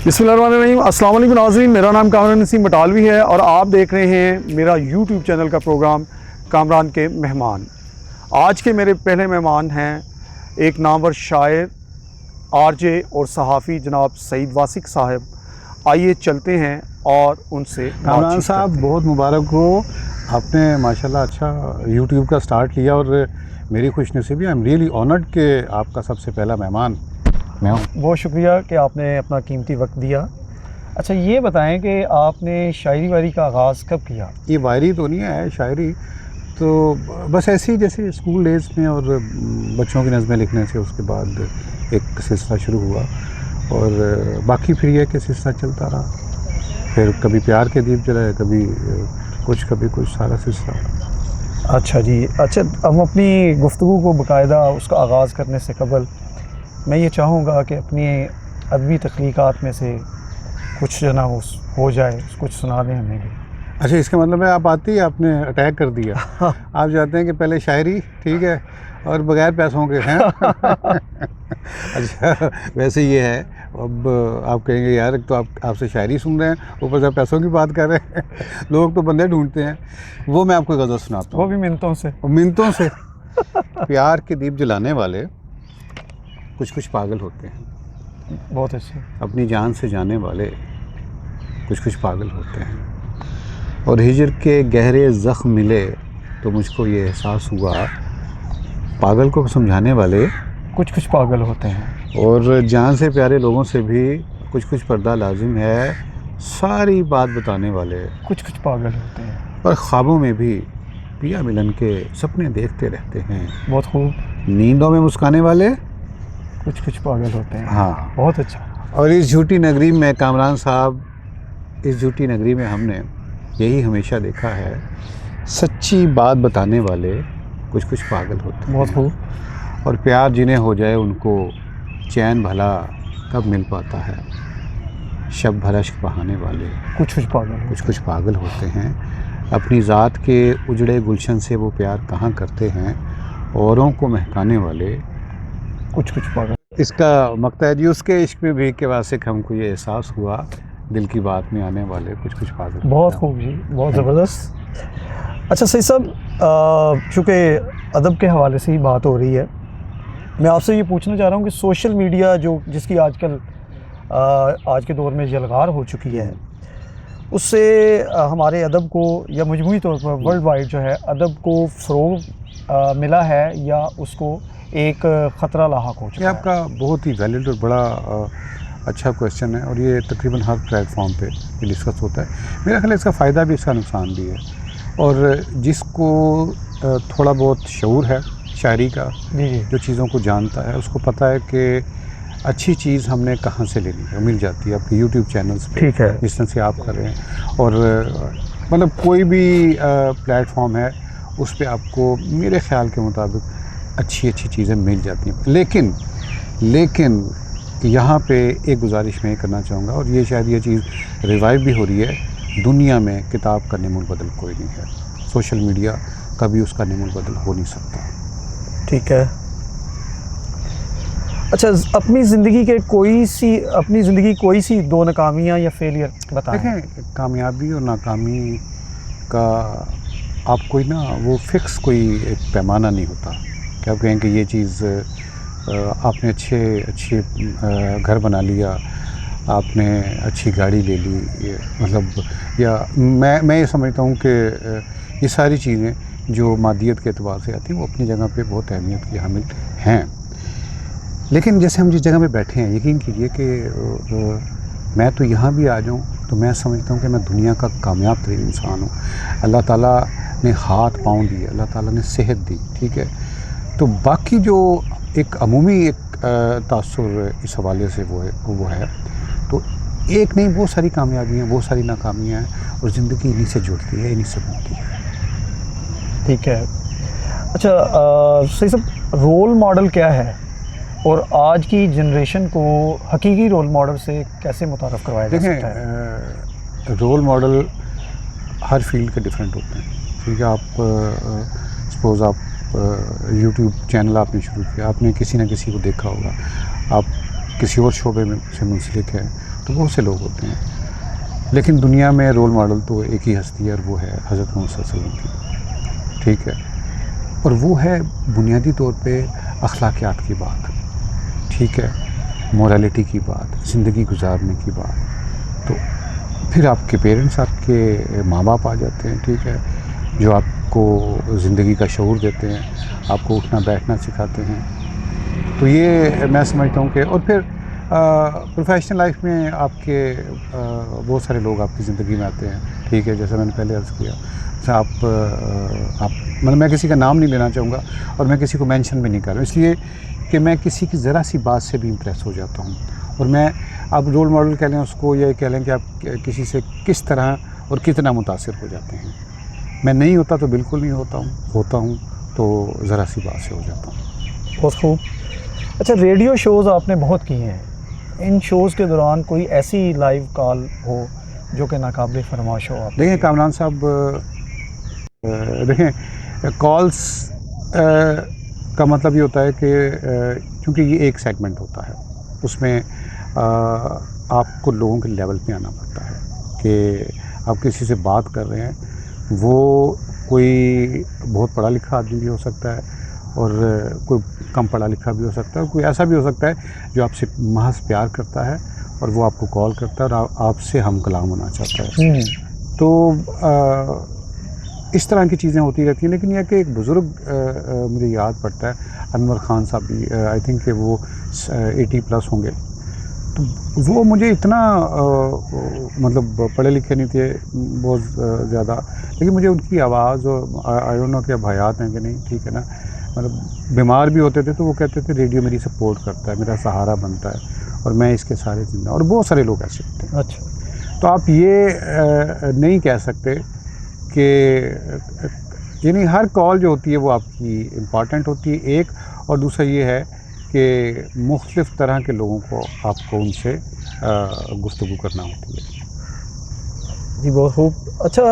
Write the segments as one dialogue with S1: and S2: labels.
S1: बिस्मिल्लाहिर्रहमानिर्रहीम। अस्सलाम वालेकुम नाज़रीन, मेरा नाम कामरान नसीम बटालवी है और आप देख रहे हैं मेरा यूट्यूब चैनल का प्रोग्राम कामरान के मेहमान। आज के मेरे पहले मेहमान हैं एक नामवर शायर, आरजे और सहाफ़ी जनाब सईद वासिक साहब। आइए चलते हैं और उनसे
S2: कामरान साहब, बहुत मुबारक हो। आपने माशाल्लाह अच्छा यूट्यूब का स्टार्ट लिया और मेरी खुशनसीबी, आई एम रियली ऑनर्ड कि आपका सबसे पहला मेहमान मैं हूँ।
S1: बहुत शुक्रिया कि आपने अपना कीमती वक्त दिया। अच्छा, ये बताएं कि आपने शायरी वारी का आगाज़ कब किया?
S2: ये वायरी तो नहीं है, शायरी तो बस ऐसे ही जैसे स्कूल डेज़ में और बच्चों की नज़में लिखने से उसके बाद एक सिलसिला शुरू हुआ और बाकी फिर यह कि सिलसिला चलता रहा। फिर कभी प्यार के दीप जलाए, कभी कुछ सारा सिलसिला।
S1: अच्छा जी। अच्छा, हम अपनी गुफ्तगू को बाकायदा उसका आगाज़ करने से कबल मैं ये चाहूँगा कि अपनी अदबी तख्लीक़ात में से कुछ जो ना हो जाए, कुछ सुना दें हमें भी।
S2: अच्छा, इसका मतलब है आप आते ही आपने अटैक कर दिया। आप चाहते हैं कि पहले शायरी, ठीक है, और बगैर पैसों के हैं। अच्छा, वैसे ये है, अब आप कहेंगे यार तो आपसे शायरी सुन रहे हैं, ऊपर से पैसों की बात कर रहे हैं। लोग तो बंदे ढूंढते हैं। वो मैं आपको गज़ल सुनाता
S1: वो
S2: हूँ,
S1: भी मिन्नतों से।
S2: मिन्नतों से। प्यार के दीप जलाने वाले कुछ पागल होते हैं,
S1: बहुत अच्छे।
S2: अपनी जान से जाने वाले कुछ पागल होते हैं। और हिजर के गहरे ज़ख्म मिले तो मुझको ये एहसास हुआ, पागल को समझाने वाले
S1: कुछ पागल होते हैं।
S2: और जान से प्यारे लोगों से भी कुछ पर्दा लाजिम है। सारी बात बताने वाले
S1: कुछ पागल होते हैं।
S2: और ख्वाबों में भी पिया मिलन के सपने देखते रहते हैं।
S1: बहुत खूब।
S2: नींदों में मुस्काने वाले
S1: कुछ पागल होते हैं।
S2: हाँ।
S1: बहुत अच्छा।
S2: और इस झूठी नगरी में कामरान साहब, इस झूठी नगरी में हमने यही हमेशा देखा है, सच्ची बात बताने वाले कुछ पागल होते
S1: बहुत
S2: हैं।
S1: खूब।
S2: और प्यार जिन्हें हो जाए उनको चैन भला कब मिल पाता है। शब भर अश्क बहाने वाले कुछ पागल होते हैं। अपनी ज़ात के उजड़े गुलशन से वो प्यार कहाँ करते हैं। औरों को महकाने वाले
S1: कुछ पागल।
S2: इसका मकता है जी, उसके इश्क में भी के वासिक हमको ये एहसास हुआ, दिल की बात में आने वाले कुछ पागल।
S1: बहुत खूब जी, बहुत ज़बरदस्त। अच्छा सही साहब, चूँकि अदब के हवाले से ही बात हो रही है, मैं आपसे ये पूछना चाह रहा हूँ कि सोशल मीडिया जिसकी आजकल आज के दौर में यलगार हो चुकी है, उससे हमारे अदब को या मजमूई तौर पर वर्ल्ड वाइड जो है अदब को फ़रोग़ मिला है या उसको एक ख़तरा लाहक हो
S2: ये
S1: चुका है?
S2: आपका बहुत ही वैलिड और बड़ा अच्छा क्वेश्चन है और ये तकरीबन हर प्लेटफॉर्म पे ये डिस्कस होता है। मेरा ख्याल है इसका फ़ायदा भी, इसका नुकसान भी है। और जिसको थोड़ा बहुत शऊर है शायरी का,
S1: जी।
S2: जो चीज़ों को जानता है, उसको पता है कि अच्छी चीज़ हमने कहाँ से लेनी है, मिल जाती है आपके यूट्यूब चैनल्स पे,
S1: ठीक है।
S2: जिस तरह से आप कर रहे हैं। और मतलब कोई भी प्लेटफॉर्म है, उस पे आपको मेरे ख़्याल के मुताबिक अच्छी चीज़ें मिल जाती हैं। लेकिन यहाँ पे एक गुजारिश मैं करना चाहूँगा, और ये शायद ये चीज़ रिवाइव भी हो रही है, दुनिया में किताब का निमुल बदल कोई नहीं है। सोशल मीडिया कभी उसका निमुल बदल हो नहीं सकता।
S1: ठीक है। अच्छा, अपनी ज़िंदगी कोई सी दो नाकामियाँ या फेलियर बताएं।
S2: देखें, कामयाबी और नाकामी का आप कोई ना वो फिक्स कोई एक पैमाना नहीं होता कि आप कहें कि ये चीज़ आपने अच्छे घर बना लिया, आपने अच्छी गाड़ी ले ली, मतलब, या मैं ये समझता हूँ कि ये सारी चीज़ें जो मादियत के एतबार से आती हैं वो अपनी जगह पे बहुत अहमियत की हामिल हैं। लेकिन जैसे हम जिस जगह पे बैठे हैं, यकीन कीजिए कि मैं तो यहाँ भी आ जाऊँ तो मैं समझता हूँ कि मैं दुनिया का कामयाब तरीन इंसान हूँ। अल्लाह ताला ने हाथ पाँव दिए, अल्लाह ताला ने सेहत दी, ठीक है। तो बाकी जो एक अमूमी एक तासुर इस हवाले से वो है तो एक नहीं, बहुत सारी कामयाबियाँ, बहुत सारी नाकामियाँ हैं, और ज़िंदगी इन्हीं से जुड़ती है, इन्हीं से बनती है।
S1: ठीक है। अच्छा, सही सब, रोल मॉडल क्या है और आज की जनरेशन को हकीकी रोल मॉडल से कैसे मुतारफ़ करवाया जा सकता है?
S2: देखें, रोल मॉडल हर फील्ड के डिफरेंट होते हैं, ठीक है। आप सपोज़ आप यूट्यूब चैनल आपने शुरू किया, आपने किसी न किसी को देखा होगा, आप किसी और शोबे में से मुंसलिक हैं, तो बहुत से लोग होते हैं, लेकिन दुनिया में रोल मॉडल तो एक ही हस्ती है और वो है हज़रत मोहम्मद सल्लल्लाहु अलैहि वसल्लम की, ठीक है। और वो है बुनियादी तौर पे अखलाकियात की बात, ठीक है, मोरालिटी की बात, ज़िंदगी गुजारने की बात। तो फिर आपके पेरेंट्स, आपके माँ बाप आ जाते हैं, ठीक है, जो आपको ज़िंदगी का शऊर देते हैं, आपको उठना बैठना सिखाते हैं। तो ये मैं समझता हूँ कि और फिर प्रोफेशनल लाइफ में आपके बहुत सारे लोग आपकी ज़िंदगी में आते हैं, ठीक है, जैसा मैंने पहले अर्ज़ किया। जैसे आप मतलब मैं किसी का नाम नहीं लेना चाहूँगा और मैं किसी को मेंशन भी नहीं कर रहा हूँ, इसलिए कि मैं किसी की ज़रा सी बात से भी इम्प्रेस हो जाता हूँ। और मैं, आप रोल मॉडल कह लें उसको, या कह लें कि आप किसी से किस तरह और कितना मुतासिर हो जाते हैं। मैं नहीं होता तो बिल्कुल नहीं होता हूँ तो ज़रा सी बात से हो जाता हूँ।
S1: बहुत खूब। अच्छा, रेडियो शोज़ आपने बहुत किए हैं, इन शोज़ के दौरान कोई ऐसी लाइव कॉल हो जो कि नाकाबिल फरमाश हो? आप
S2: देखिए कामरान साहब, देखें कॉल्स का मतलब ये होता है कि क्योंकि ये एक सेगमेंट होता है, उसमें आपको लोगों के लेवल पे आना पड़ता है कि आप किसी से बात कर रहे हैं, वो कोई बहुत पढ़ा लिखा आदमी भी हो सकता है और कोई कम पढ़ा लिखा भी हो सकता है, कोई ऐसा भी हो सकता है जो आपसे महज प्यार करता है और वो आपको कॉल करता है और आपसे हम कलाम होना चाहता है। तो इस तरह की चीज़ें होती रहती हैं। लेकिन यह कि एक बुज़ुर्ग मुझे याद पड़ता है, अनवर खान साहब भी, आई थिंक कि वो 80+ होंगे। तो वो मुझे इतना मतलब पढ़े लिखे नहीं थे बहुत ज़्यादा, लेकिन मुझे उनकी आवाज़ और आई डोंट नो कि अब हयात हैं कि नहीं, ठीक है ना, मतलब बीमार भी होते थे तो वो कहते थे रेडियो मेरी सपोर्ट करता है, मेरा सहारा बनता है और मैं इसके सहारे जिंदा। और बहुत सारे लोग ऐसे होते हैं।
S1: अच्छा,
S2: तो आप ये नहीं कह सकते कि यानी हर कॉल जो होती है वो आपकी इम्पॉर्टेंट होती है, एक। और दूसरा ये है कि मुख्तलिफ़ तरह के लोगों को आपको उनसे गुफ्तगू करना होती है।
S1: जी बहुत खूब। अच्छा,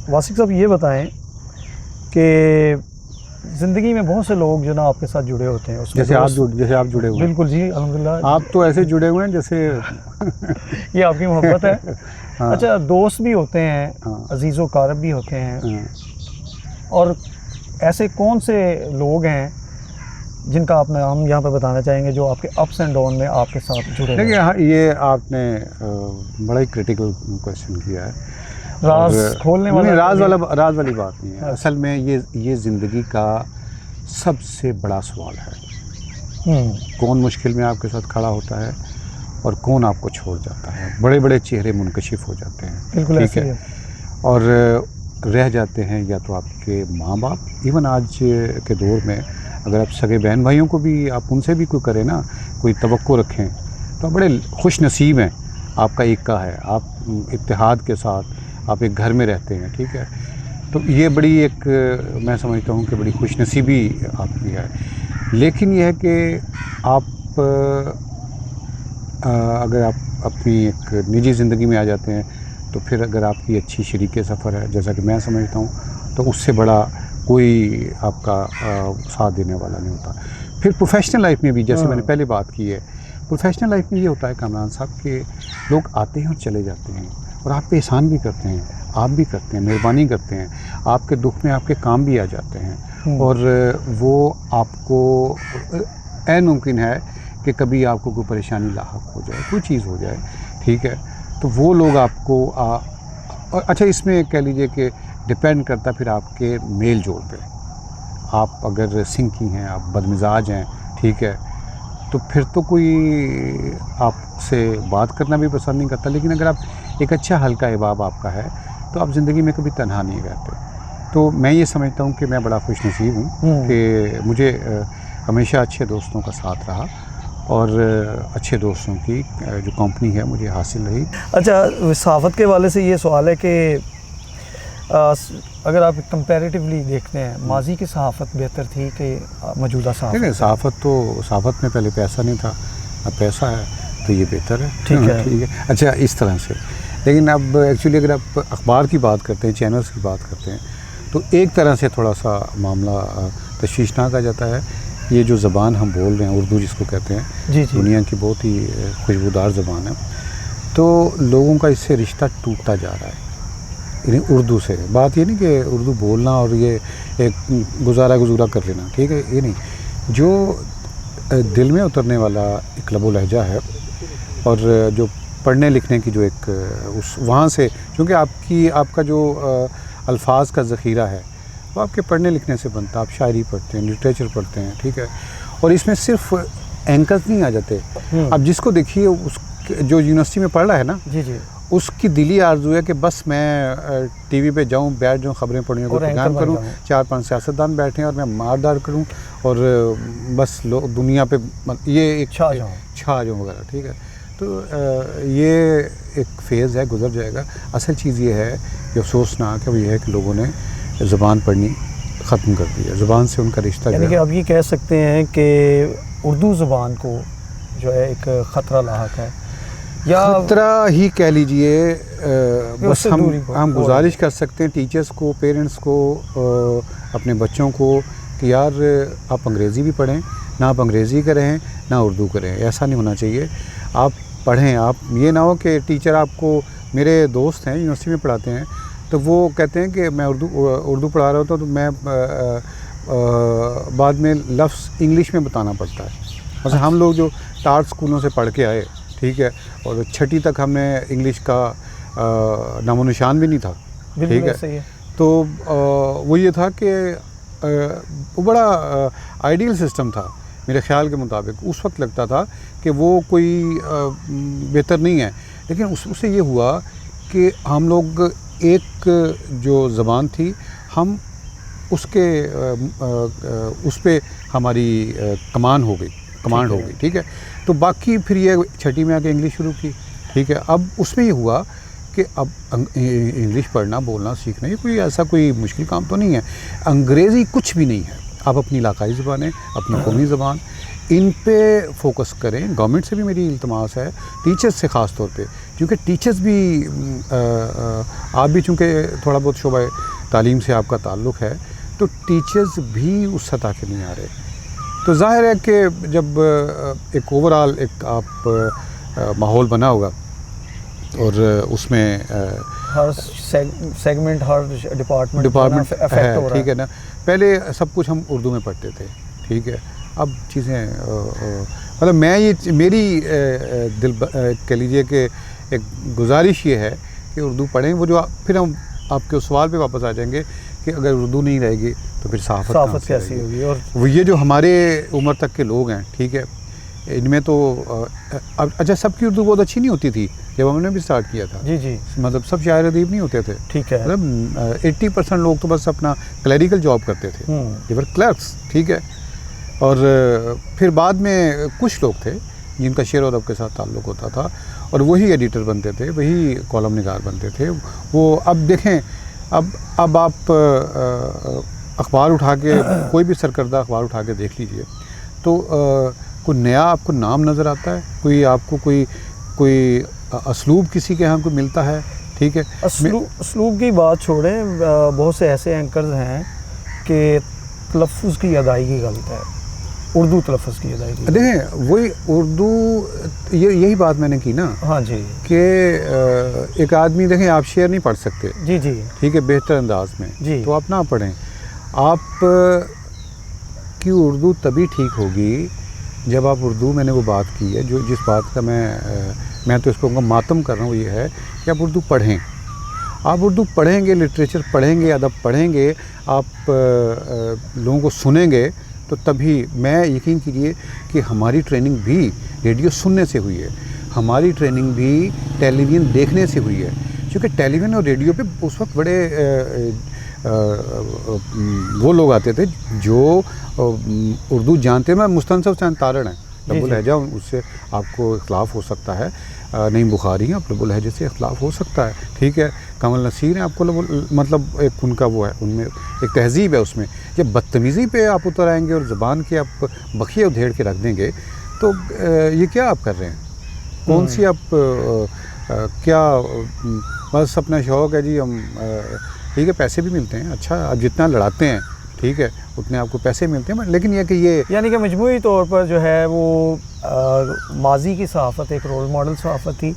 S1: वासिक साहब ये बताएं कि ज़िंदगी में बहुत से लोग जो ना आपके साथ जुड़े होते हैं, उसमें
S2: जैसे आप जुड़े हुए हैं।
S1: बिल्कुल जी, अल्हम्दुलिल्लाह।
S2: आप तो ऐसे जुड़े हुए हैं जैसे
S1: ये आपकी मोहब्बत है।
S2: हाँ,
S1: अच्छा, दोस्त भी होते हैं,
S2: हाँ,
S1: अजीज़ व कारब भी होते हैं,
S2: हाँ।
S1: और ऐसे कौन से लोग हैं जिनका आप हम यहाँ पे बताना चाहेंगे जो आपके अप्स एंड डाउन में आपके साथ जुड़े
S2: देखिए,
S1: रहे?
S2: हाँ, ये आपने बड़ा ही क्रिटिकल क्वेश्चन किया है। और
S1: राज खोलने
S2: नहीं,
S1: वाला तो नहीं?
S2: राज वाली बात नहीं है।
S1: अच्छा।
S2: असल में ये ज़िंदगी का सबसे बड़ा सवाल है, कौन मुश्किल में आपके साथ खड़ा होता है और कौन आपको छोड़ जाता है। बड़े बड़े चेहरे मुनकशिफ हो जाते हैं,
S1: बिल्कुल
S2: ठीक
S1: ऐसे
S2: है,
S1: ही है।
S2: और रह जाते हैं या तो आपके माँ बाप। इवन आज के दौर में अगर आप सगे बहन भाइयों को भी, आप उनसे भी कोई करें ना, कोई तवक्को रखें, तो आप बड़े खुश नसीब हैं। आपका इक्का है, आप इत्तेहाद के साथ आप एक घर में रहते हैं, ठीक है। तो ये बड़ी एक मैं समझता हूँ कि बड़ी खुशनसीबी आपकी है। लेकिन यह है कि आप अगर आप अपनी एक निजी ज़िंदगी में आ जाते हैं, तो फिर अगर आपकी अच्छी शरीके सफ़र है, जैसा कि मैं समझता हूँ, तो उससे बड़ा कोई आपका साथ देने वाला नहीं होता। फिर प्रोफेशनल लाइफ में भी, जैसे मैंने पहले बात की है, प्रोफेशनल लाइफ में ये होता है कामरान साहब कि लोग आते हैं और चले जाते हैं और आप पे एहसान भी करते हैं, आप भी करते हैं, मेहरबानी करते हैं, आपके दुख में आपके काम भी आ जाते हैं। और वो आपको ऐन मुमकिन है कि कभी आपको कोई परेशानी लाहक हो जाए, कोई चीज़ हो जाए, ठीक है, तो वो लोग आपको और अच्छा, इसमें कह लीजिए कि डिपेंड करता फिर आपके मेल जोल पे। आप अगर सिंकी हैं, आप बदमिजाज हैं, ठीक है, तो फिर तो कोई आपसे बात करना भी पसंद नहीं करता। लेकिन अगर आप एक अच्छा हल्का अहबाब आपका है, तो आप ज़िंदगी में कभी तन्हा नहीं रहते। तो मैं ये समझता हूँ कि मैं बड़ा खुशनसीब हूँ कि मुझे हमेशा अच्छे दोस्तों का साथ रहा और अच्छे दोस्तों की जो कंपनी है मुझे हासिल रही।
S1: अच्छा, सहाफ़त के वाले से ये सवाल है कि अगर आप कंपैरेटिवली देखते हैं, माजी की सहाफ़त बेहतर थी कि मौजूदा सहाफ़त?
S2: देखिए, सहाफ़त में पहले पैसा नहीं था, अब पैसा है तो ये बेहतर है।
S1: ठीक है,
S2: ठीक है। अच्छा, इस तरह से। लेकिन अब एक्चुअली अगर आप अखबार की बात करते हैं, चैनल्स की बात करते हैं, तो एक तरह से थोड़ा सा मामला तशवीशनाक आ जाता है। ये जो ज़बान हम बोल रहे हैं, उर्दू जिसको कहते हैं,
S1: जी जी,
S2: दुनिया की बहुत ही खुशबूदार ज़बान है। तो लोगों का इससे रिश्ता टूटता जा रहा है, यानी उर्दू से। बात ये नहीं कि उर्दू बोलना और ये एक गुजारा कर लेना, ठीक है, ये नहीं। जो दिल में उतरने वाला एक लबो लहजा है और जो पढ़ने लिखने की जो एक उस वहाँ से, क्योंकि आपका जो अल्फाज का ज़ख़ीरा है वो आपके पढ़ने लिखने से बनता है। आप शायरी पढ़ते हैं, लिटरेचर पढ़ते हैं, ठीक है, और इसमें सिर्फ एंकर्स नहीं आ जाते। अब जिसको देखिए उस जो यूनिवर्सिटी में पढ़ रहा है ना,
S1: जी जी,
S2: उसकी दिली आरज़ू है कि बस मैं टीवी पे जाऊं, बैठ जाऊं, खबरें पढ़ने को प्रोग्राम करूं, 4-5 सियासतदान बैठे हैं और मैं मारदार करूं और बस लोग दुनिया पे ये एक छा जाऊं वगैरह, ठीक है। तो ये एक फ़ेज़ है, गुजर जाएगा। असल चीज़ ये है जो अफसोसनाक है वो ये है कि लोगों ने ज़बान पढ़नी ख़त्म कर दी है, ज़बान से उनका रिश्ता,
S1: यानी कि अब ये कह सकते हैं कि उर्दू ज़बान को जो है एक ख़तरा लाहक है, या
S2: खतरा ही कह लीजिए। बस हम गुजारिश कर सकते हैं टीचर्स को, पेरेंट्स को, अपने बच्चों को कि यार आप अंग्रेज़ी भी पढ़ें, ना आप अंग्रेज़ी करें ना उर्दू करें, ऐसा नहीं होना चाहिए। आप पढ़ें, आप ये ना हो कि टीचर आपको, मेरे दोस्त हैं यूनिवर्सिटी में पढ़ाते हैं, तो वो कहते हैं कि मैं उर्दू पढ़ा रहा होता हूँ तो मैं बाद में लफ्ज़ इंग्लिश में बताना पड़ता है। वैसे हम लोग जो टार्ट स्कूलों से पढ़ के आए, ठीक है, और 6ठी तक हमने इंग्लिश का नामो निशान भी नहीं था, ठीक है। तो वो ये था कि वो बड़ा आइडियल सिस्टम था मेरे ख़्याल के मुताबिक। उस वक्त लगता था कि वो कोई बेहतर नहीं है, लेकिन उससे ये हुआ कि हम लोग एक जो ज़बान थी हम उसके उस पे हमारी कमांड हो गई, ठीक है। तो बाकी फिर ये 6ठी में आके इंग्लिश शुरू की, ठीक है। अब उसमें ये हुआ कि अब इंग्लिश पढ़ना बोलना सीखना ये कोई ऐसा कोई मुश्किल काम तो नहीं है। अंग्रेज़ी कुछ भी नहीं है। आप अपनी इलाकाई ज़बानें, अपनी कौमी ज़बान, इन पे फोकस करें। गवर्नमेंट से भी मेरी इल्तमास है, टीचर्स से ख़ास तौर पे, क्योंकि टीचर्स भी आप भी चूँकि थोड़ा बहुत शोबा तालीम से आपका ताल्लुक़ है, तो टीचर्स भी उस सतह के नहीं आ रहे। तो ज़ाहिर है कि जब एक ओवरऑल एक आप माहौल बना होगा और उसमें
S1: हर सेगमेंट, हर डिपार्टमेंट
S2: है, ठीक है ना। पहले सब कुछ हम उर्दू में पढ़ते थे, ठीक है। अब चीज़ें मतलब मैं ये मेरी दिल कह लीजिए कि एक गुजारिश ये है कि उर्दू पढ़ें। वो जो फिर हम आपके उस सवाल पे वापस आ जाएंगे कि अगर उर्दू नहीं रहेगी तो फिर सहाफ़त
S1: कैसी होगी। और
S2: वो ये जो हमारे उम्र तक के लोग हैं, ठीक है, इनमें तो अच्छा सबकी उर्दू बहुत अच्छी नहीं होती थी जब हमने भी स्टार्ट किया था।
S1: जी जी,
S2: मतलब सब शायर अदीब नहीं होते थे,
S1: ठीक है।
S2: मतलब 80% लोग तो बस अपना क्लैरिकल जॉब करते थे, देवर क्लर्क्स, ठीक है। और फिर बाद में कुछ लोग थे जिनका शेर और अदब के साथ ताल्लुक़ होता था और वही एडिटर बनते थे, वही कॉलम निगार बनते थे। वो अब देखें, अब आप अखबार उठा के कोई भी सरकर्दा अखबार उठा के देख लीजिए तो कोई नया आपको नाम नज़र आता है, कोई आपको कोई असलूब किसी के यहाँ को मिलता है, ठीक है।
S1: असलूब की बात छोड़ें, बहुत से ऐसे एंकर्स हैं कि तलफ़ुज़ की अदायगी गलत है, उर्दू तलफ़ुज़ की अदायगी।
S2: देखें वही उर्दू, यही बात मैंने की ना,
S1: हाँ जी,
S2: कि एक आदमी, देखें आप शेर नहीं पढ़ सकते,
S1: जी जी,
S2: ठीक है, बेहतर अंदाज में
S1: जी,
S2: तो आप ना पढ़ें। आप की उर्दू तभी ठीक होगी जब आप उर्दू, मैंने वो बात की है जो जिस बात का मैं तो इसको मातम कर रहा हूँ, ये है कि आप उर्दू पढ़ें। आप उर्दू पढ़ेंगे, लिटरेचर पढ़ेंगे, अदब पढ़ेंगे, आप लोगों को सुनेंगे, तो तभी, मैं यकीन कीजिए कि हमारी ट्रेनिंग भी रेडियो सुनने से हुई है, हमारी ट्रेनिंग भी टेलीविज़न देखने से हुई है। क्योंकि टेलीविज़न और रेडियो पे उस वक्त बड़े वो लोग आते थे जो उर्दू जानते हैं। मैं मुस्तनसब से तारण है, लबो लहजा उससे आपको इख्लाफ हो सकता है, नहीं बुखारी हैं, आप लबो लहजे से इख्लाफ हो सकता है, ठीक है। कमल नसीर हैं, आपको मतलब एक उनका वो है, उनमें एक तहज़ीब है उसमें। जब बदतमीज़ी पे आप उतर आएंगे और ज़बान के आप बखिए उधेड़ के रख देंगे तो ये क्या आप कर रहे हैं, कौन सी आप क्या, बस अपना शौक़ है जी, हम ठीक है, पैसे भी मिलते हैं, अच्छा आप जितना लड़ाते हैं, ठीक है, उतने आपको पैसे मिलते हैं, लेकिन यह कि ये
S1: यानी कि मजमूई तौर पर जो है वो माजी की सहाफ़त एक रोल मॉडल सहाफ़त थी,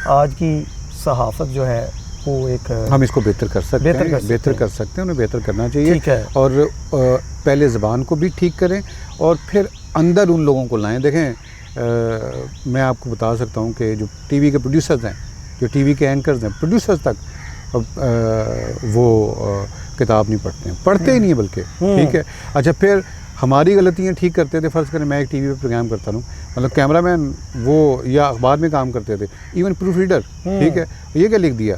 S1: आज की सहाफ़त जो है वो एक
S2: हम इसको बेहतर कर सकते हैं, बेहतर कर सकते हैं, उन्हें बेहतर करना चाहिए।
S1: ठीक है।
S2: और पहले ज़बान को भी ठीक करें और फिर अंदर उन लोगों को लाएं। देखें, मैं आपको बता सकता हूँ कि जो टीवी के प्रोड्यूसर्स हैं, जो टीवी के एंकर्स हैं, प्रोड्यूसर्स तक वो किताब नहीं पढ़ते हैं, पढ़ते ही नहीं है बल्कि। ठीक है। अच्छा, फिर हमारी गलतियाँ ठीक करते थे। फ़र्ज़ करें मैं एक टीवी पे प्रोग्राम करता हूँ, मतलब कैमरामैन वो या अखबार में काम करते थे, इवन प्रूफ रीडर, ठीक है, ये क्या लिख दिया,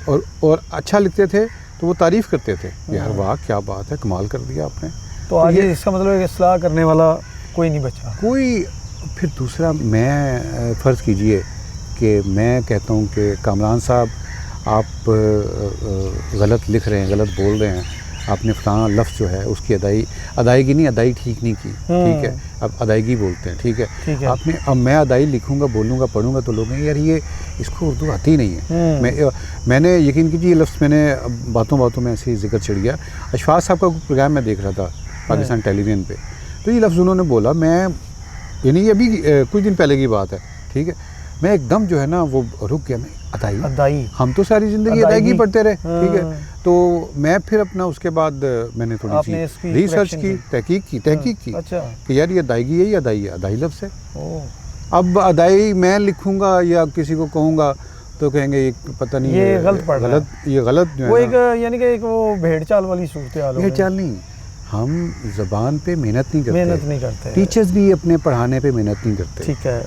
S2: और अच्छा लिखते थे तो वो तारीफ़ करते थे, यार वाह क्या बात है, कमाल कर दिया आपने।
S1: तो आज इसका मतलब इस्लाह करने वाला कोई नहीं बचा
S2: कोई। फिर दूसरा, मैं फ़र्ज़ कीजिए कि मैं कहता हूँ कि कामरान साहब आप गलत लिख रहे हैं, गलत बोल रहे हैं, आपने फ़लाना लफ्ज़ जो है उसकी अदायगी नहीं, अदाई ठीक नहीं की। ठीक है, अब अदायगी बोलते हैं। ठीक है। आपने, अब मैं अदाई लिखूँगा, बोलूँगा, पढ़ूँगा तो लोग यार ये इसको उर्दू आती ही नहीं है। मैंने यकीन कीजिए ये लफ्ज़ मैंने बातों बातों में ऐसे ही जिक्र छिड़ गया। अशफाक़ साहब का प्रोग्राम मैं देख रहा था पाकिस्तान टेलीविज़न पे, तो ये लफ्ज़ उन्होंने बोला, मैं यानी अभी कुछ दिन पहले की बात है। ठीक है, मैं एकदम जो है ना वो रुक गया। मैं अदाई, हम तो सारी ज़िंदगी अदायगी पढ़ते रहे। ठीक है, तो मैं फिर अपना उसके बाद मैंने थोड़ी सी रिसर्च की, तहकीक की
S1: अच्छा।
S2: कि यार ये अदायगी है या अदाई लफ्ज़ है। अब अदाई मैं लिखूँगा या किसी को कहूँगा तो कहेंगे ये पता नहीं,
S1: ये गलत पढ़ रहा है,
S2: ये गलत जो है
S1: वो एक यानी कि एक वो भेड़ चाल वाली सूरत हाल है।
S2: भेड़ चाल नहीं, हम ज़बान पे मेहनत नहीं करते।
S1: टीचर्स
S2: टीचर्स भी अपने पढ़ाने पे मेहनत नहीं करते।
S1: ठीक है।